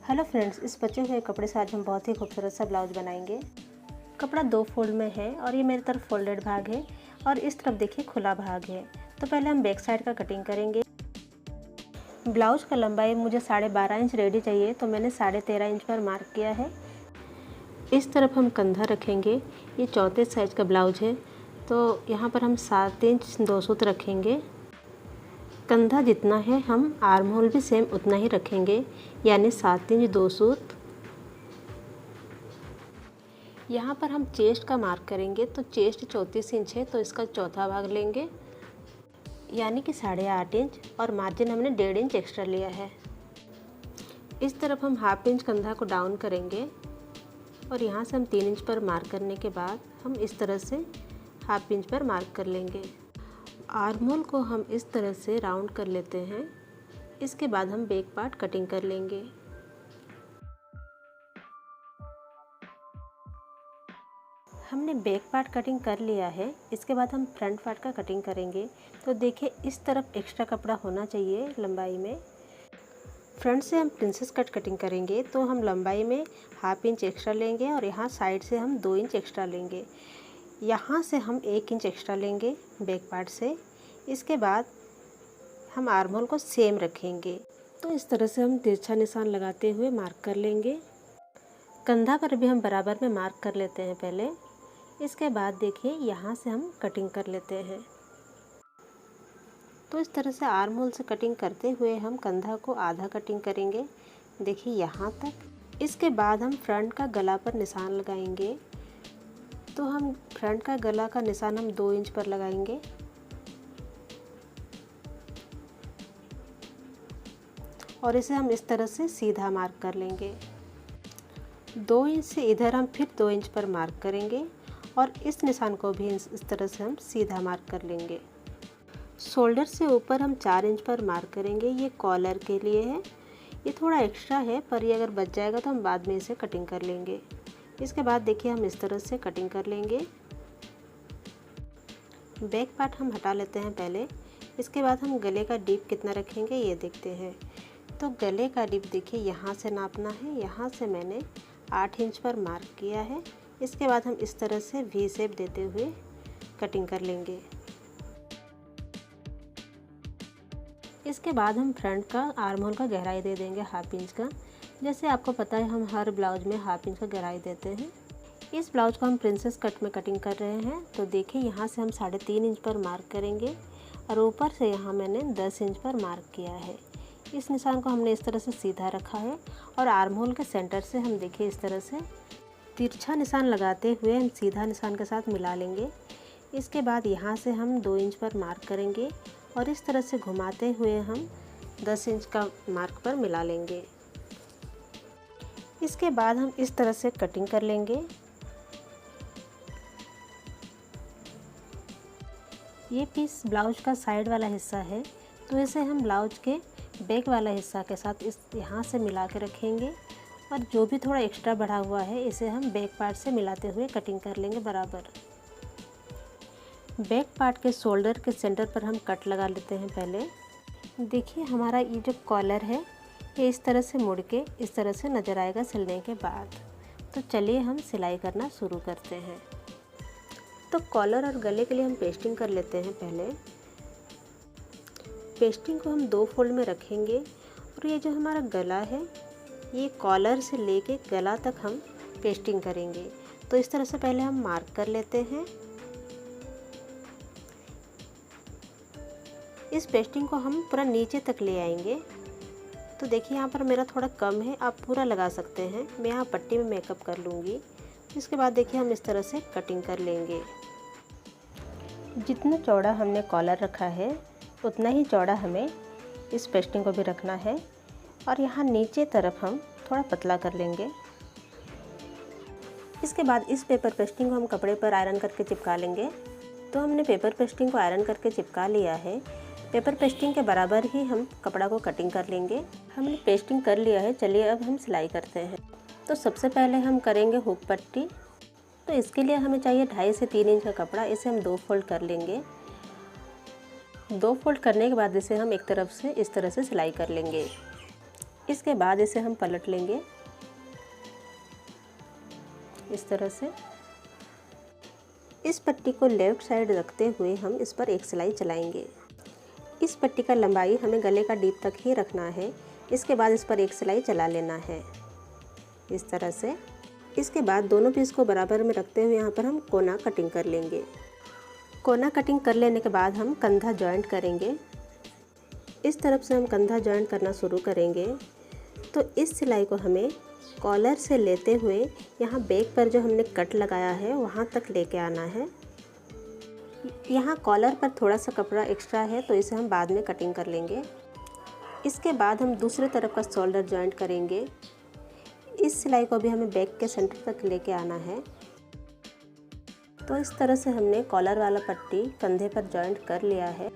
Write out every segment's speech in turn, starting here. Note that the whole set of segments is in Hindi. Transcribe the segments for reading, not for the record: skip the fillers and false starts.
हेलो फ्रेंड्स, इस बचे हुए कपड़े से आज हम बहुत ही खूबसूरत सा ब्लाउज बनाएंगे। कपड़ा 2 फोल्ड में है और ये मेरी तरफ फोल्डेड भाग है और इस तरफ देखिए खुला भाग है। तो पहले हम बैक साइड का कटिंग करेंगे। ब्लाउज का लंबाई मुझे 12.5 इंच रेडी चाहिए, तो मैंने 13.5 इंच पर मार्क किया है। इस तरफ हम कंधा रखेंगे। ये 34 साइज का ब्लाउज है, तो यहाँ पर हम 7 इंच 2 सूत रखेंगे। कंधा जितना है हम आर्म होल भी सेम उतना ही रखेंगे, यानी 7 इंच 2 सूत। यहाँ पर हम चेस्ट का मार्क करेंगे, तो चेस्ट 34 इंच है, तो इसका चौथा भाग लेंगे, यानी कि 8.5 इंच, और मार्जिन हमने 1.5 इंच एक्स्ट्रा लिया है। इस तरफ हम हाफ इंच कंधा को डाउन करेंगे और यहाँ से हम 3 इंच पर मार्क करने के बाद हम इस तरह से हाफ इंच पर मार्क कर लेंगे। आर्म होल को हम इस तरह से राउंड कर लेते हैं। इसके बाद हम बैक पार्ट कटिंग कर लेंगे। हमने बैक पार्ट कटिंग कर लिया है। इसके बाद हम फ्रंट पार्ट का कटिंग करेंगे। तो देखिए, इस तरफ एक्स्ट्रा कपड़ा होना चाहिए लंबाई में। फ्रंट से हम प्रिंसेस कट कटिंग करेंगे, तो हम लंबाई में हाफ इंच एक्स्ट्रा लेंगे और यहाँ साइड से हम 2 इंच एक्स्ट्रा लेंगे। यहाँ से हम 1 इंच एक्स्ट्रा लेंगे बैक पार्ट से। इसके बाद हम आर्म होल को सेम रखेंगे। तो इस तरह से हम तिरछा निशान लगाते हुए मार्क कर लेंगे। कंधा पर भी हम बराबर में मार्क कर लेते हैं पहले। इसके बाद देखिए, यहाँ से हम कटिंग कर लेते हैं। तो इस तरह से आर्म होल से कटिंग करते हुए हम कंधा को आधा कटिंग करेंगे, देखिए यहाँ तक। इसके बाद हम फ्रंट का गला पर निशान लगाएंगे। तो हम फ्रंट का गला का निशान हम 2 इंच पर लगाएंगे। और इसे हम इस तरह से सीधा मार्क कर लेंगे। 2 इंच से इधर हम फिर 2 इंच पर मार्क करेंगे और इस निशान को भी इस तरह से हम सीधा मार्क कर लेंगे। शोल्डर से ऊपर हम 4 इंच पर मार्क करेंगे। ये कॉलर के लिए है, ये थोड़ा एक्स्ट्रा है, पर ये अगर बच जाएगा तो हम बाद में इसे कटिंग कर लेंगे। इसके बाद देखिए, हम इस तरह से कटिंग कर लेंगे। बैक पार्ट हम हटा लेते हैं पहले। इसके बाद हम गले का डीप कितना रखेंगे ये देखते हैं। तो गले का डीप देखिए, यहाँ से नापना है। यहाँ से मैंने 8 इंच पर मार्क किया है। इसके बाद हम इस तरह से वी शेप देते हुए कटिंग कर लेंगे। इसके बाद हम फ्रंट का आर्म होल का गहराई दे देंगे हाफ इंच का। जैसे आपको पता है, हम हर ब्लाउज में हाफ इंच का गहराई देते हैं। इस ब्लाउज को हम प्रिंसेस कट में कटिंग कर रहे हैं। तो देखिए, यहाँ से हम 3.5 इंच पर मार्क करेंगे और ऊपर से यहाँ मैंने 10 इंच पर मार्क किया है। इस निशान को हमने इस तरह से सीधा रखा है और आर्म होल के सेंटर से हम देखिए इस तरह से तिरछा निशान लगाते हुए हम सीधा निशान के साथ मिला लेंगे। इसके बाद यहाँ से हम 2 इंच पर मार्क करेंगे और इस तरह से घुमाते हुए हम 10 इंच का मार्क पर मिला लेंगे। इसके बाद हम इस तरह से कटिंग कर लेंगे। ये पीस ब्लाउज का साइड वाला हिस्सा है, तो इसे हम ब्लाउज के बैक वाला हिस्सा के साथ इस यहाँ से मिला के रखेंगे और जो भी थोड़ा एक्स्ट्रा बढ़ा हुआ है इसे हम बैक पार्ट से मिलाते हुए कटिंग कर लेंगे बराबर। बैक पार्ट के शोल्डर के सेंटर पर हम कट लगा लेते हैं पहले। देखिए, हमारा ये जो कॉलर है ये इस तरह से मुड़ के इस तरह से नज़र आएगा सिलने के बाद। तो चलिए हम सिलाई करना शुरू करते हैं। तो कॉलर और गले के लिए हम पेस्टिंग कर लेते हैं पहले। पेस्टिंग को हम 2 फोल्ड में रखेंगे और ये जो हमारा गला है ये कॉलर से लेके गला तक हम पेस्टिंग करेंगे। तो इस तरह से पहले हम मार्क कर लेते हैं। इस पेस्टिंग को हम पूरा नीचे तक ले आएंगे। तो देखिए, यहाँ पर मेरा थोड़ा कम है, आप पूरा लगा सकते हैं। मैं यहाँ पट्टी में मेकअप कर लूँगी। इसके बाद देखिए, हम इस तरह से कटिंग कर लेंगे। जितना चौड़ा हमने कॉलर रखा है उतना ही चौड़ा हमें इस पेस्टिंग को भी रखना है और यहाँ नीचे तरफ हम थोड़ा पतला कर लेंगे। इसके बाद इस पेपर पेस्टिंग को हम कपड़े पर आयरन करके चिपका लेंगे। तो हमने पेपर पेस्टिंग को आयरन करके चिपका लिया है। पेपर पेस्टिंग के बराबर ही हम कपड़ा को कटिंग कर लेंगे। हमने पेस्टिंग कर लिया है, चलिए अब हम सिलाई करते हैं। तो सबसे पहले हम करेंगे हुक पट्टी। तो इसके लिए हमें चाहिए 2.5 से 3 इंच का कपड़ा। इसे हम 2 फोल्ड कर लेंगे। 2 फोल्ड करने के बाद इसे हम एक तरफ से इस तरह से सिलाई कर लेंगे। इसके बाद इसे हम पलट लेंगे इस तरह से। इस पट्टी को लेफ्ट साइड रखते हुए हम इस पर एक सिलाई चलाएंगे। इस पट्टी का लंबाई हमें गले का डीप तक ही रखना है। इसके बाद इस पर एक सिलाई चला लेना है इस तरह से। इसके बाद दोनों पीस को बराबर में रखते हुए यहाँ पर हम कोना कटिंग कर लेंगे। कोना कटिंग कर लेने के बाद हम कंधा जॉइंट करेंगे। इस तरफ से हम कंधा जॉइंट करना शुरू करेंगे। तो इस सिलाई को हमें कॉलर से लेते हुए यहाँ बैक पर जो हमने कट लगाया है वहाँ तक लेके आना है। यहाँ कॉलर पर थोड़ा सा कपड़ा एक्स्ट्रा है तो इसे हम बाद में कटिंग कर लेंगे। इसके बाद हम दूसरे तरफ का शोल्डर जॉइंट करेंगे। इस सिलाई को भी हमें बैक के सेंटर तक लेके आना है। तो इस तरह से हमने कॉलर वाला पट्टी कंधे पर जॉइंट कर लिया है।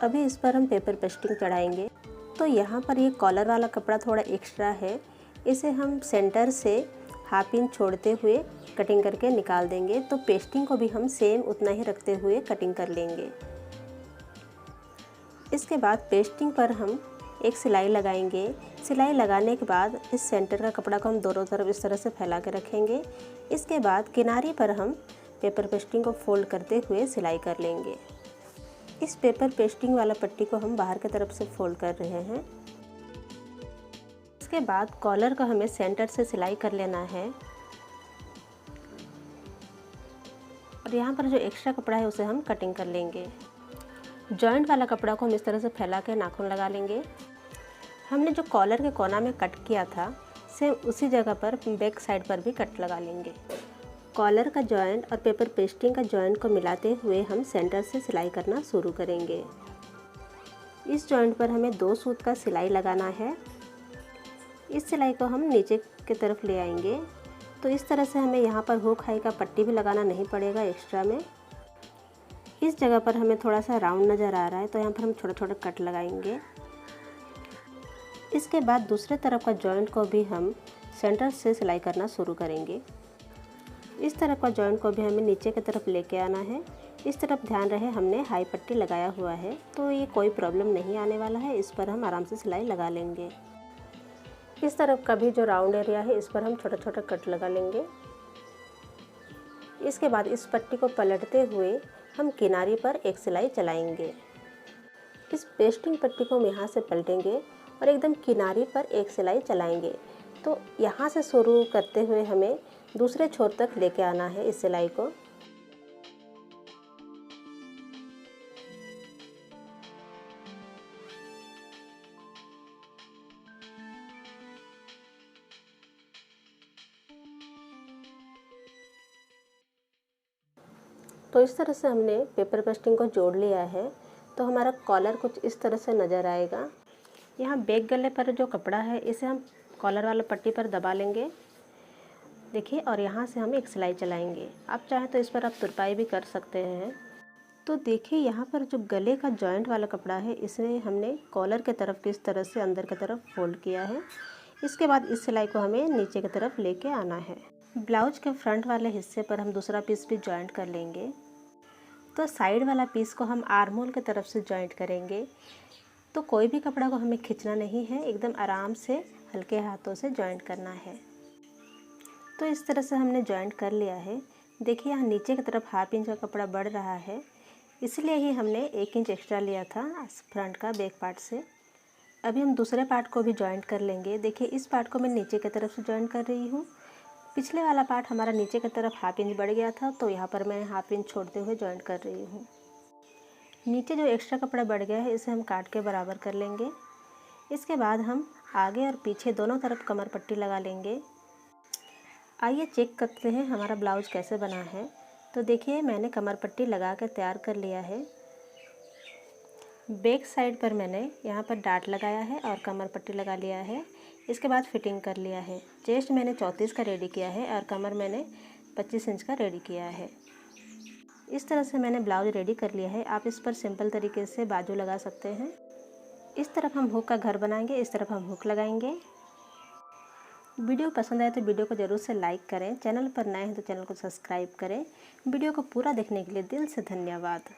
अभी इस पर हम पेपर पेस्टिंग चढ़ाएंगे। तो यहाँ पर ये कॉलर वाला कपड़ा थोड़ा एक्स्ट्रा है, इसे हम सेंटर से हाफ इंच छोड़ते हुए कटिंग करके निकाल देंगे। तो पेस्टिंग को भी हम सेम उतना ही रखते हुए कटिंग कर लेंगे। इसके बाद पेस्टिंग पर हम एक सिलाई लगाएंगे। सिलाई लगाने के बाद इस सेंटर का कपड़ा को हम दोनों तरफ इस तरह से फैला के रखेंगे। इसके बाद किनारे पर हम पेपर पेस्टिंग को फोल्ड करते हुए सिलाई कर लेंगे। इस पेपर पेस्टिंग वाला पट्टी को हम बाहर की तरफ से फोल्ड कर रहे हैं। इसके बाद कॉलर को हमें सेंटर से सिलाई कर लेना है और यहाँ पर जो एक्स्ट्रा कपड़ा है उसे हम कटिंग कर लेंगे। जॉइंट वाला कपड़ा को हम इस तरह से फैला के नाखून लगा लेंगे। हमने जो कॉलर के कोना में कट किया था सेम उसी जगह पर बैक साइड पर भी कट लगा लेंगे। कॉलर का जॉइंट और पेपर पेस्टिंग का जॉइंट को मिलाते हुए हम सेंटर से सिलाई करना शुरू करेंगे। इस जॉइंट पर हमें 2 सूत का सिलाई लगाना है। इस सिलाई को हम नीचे की तरफ ले आएंगे। तो इस तरह से हमें यहाँ पर हुक हाई का पट्टी भी लगाना नहीं पड़ेगा एक्स्ट्रा में। इस जगह पर हमें थोड़ा सा राउंड नज़र आ रहा है तो यहाँ पर हम छोटे छोटे कट लगाएंगे। इसके बाद दूसरे तरफ का जॉइंट को भी हम सेंटर से सिलाई करना शुरू करेंगे। इस तरफ का जॉइंट को भी हमें नीचे की तरफ लेके आना है। इस तरफ ध्यान रहे हमने हाई पट्टी लगाया हुआ है तो ये कोई प्रॉब्लम नहीं आने वाला है। इस पर हम आराम से सिलाई लगा लेंगे। इस तरफ का भी जो राउंड एरिया है इस पर हम छोटा छोटा कट लगा लेंगे। इसके बाद इस पट्टी को पलटते हुए हम किनारे पर एक सिलाई चलाएंगे। इस पेस्टिंग पट्टी को हम यहाँ से पलटेंगे और एकदम किनारे पर एक सिलाई चलाएंगे। तो यहाँ से शुरू करते हुए हमें दूसरे छोर तक लेके आना है इस सिलाई को। तो इस तरह से हमने पेपर पेस्टिंग को जोड़ लिया है। तो हमारा कॉलर कुछ इस तरह से नज़र आएगा। यहाँ बैक गले पर जो कपड़ा है इसे हम कॉलर वाला पट्टी पर दबा लेंगे देखिए, और यहाँ से हम एक सिलाई चलाएंगे। आप चाहें तो इस पर आप तुरपाई भी कर सकते हैं। तो देखिए यहाँ पर जो गले का जॉइंट वाला कपड़ा है इसे हमने कॉलर के तरफ किस तरह से अंदर की तरफ फोल्ड किया है। इसके बाद इस सिलाई को हमें नीचे की तरफ लेके आना है। ब्लाउज के फ्रंट वाले हिस्से पर हम दूसरा पीस भी जॉइंट कर लेंगे। तो साइड वाला पीस को हम आर्म होल की तरफ से जॉइंट करेंगे। तो कोई भी कपड़ा को हमें खींचना नहीं है, एकदम आराम से हल्के हाथों से जॉइंट करना है। तो इस तरह से हमने जॉइंट कर लिया है। देखिए यहाँ नीचे की तरफ हाफ इंच का कपड़ा बढ़ रहा है, इसलिए ही हमने 1 इंच एक्स्ट्रा लिया था फ्रंट का बैक पार्ट से। अभी हम दूसरे पार्ट को भी जॉइंट कर लेंगे। देखिए इस पार्ट को मैं नीचे की तरफ से जॉइंट कर रही हूँ। पिछले वाला पार्ट हमारा नीचे की तरफ हाफ इंच बढ़ गया था तो यहाँ पर मैं हाफ इंच छोड़ते हुए जॉइंट कर रही हूँ। नीचे जो एक्स्ट्रा कपड़ा बढ़ गया है इसे हम काट के बराबर कर लेंगे। इसके बाद हम आगे और पीछे दोनों तरफ कमर पट्टी लगा लेंगे। आइए चेक करते हैं हमारा ब्लाउज कैसे बना है। तो देखिए मैंने कमर पट्टी लगा कर तैयार कर लिया है। बैक साइड पर मैंने यहाँ पर डाट लगाया है और कमर पट्टी लगा लिया है। इसके बाद फिटिंग कर लिया है। चेस्ट मैंने 34 का रेडी किया है और कमर मैंने 25 इंच का रेडी किया है। इस तरह से मैंने ब्लाउज रेडी कर लिया है। आप इस पर सिंपल तरीके से बाजू लगा सकते हैं। इस तरफ हम हुक का घर बनाएंगे, इस तरफ हम हुक लगाएंगे। वीडियो पसंद आए तो वीडियो को ज़रूर से लाइक करें। चैनल पर नए हैं तो चैनल को सब्सक्राइब करें। वीडियो को पूरा देखने के लिए दिल से धन्यवाद।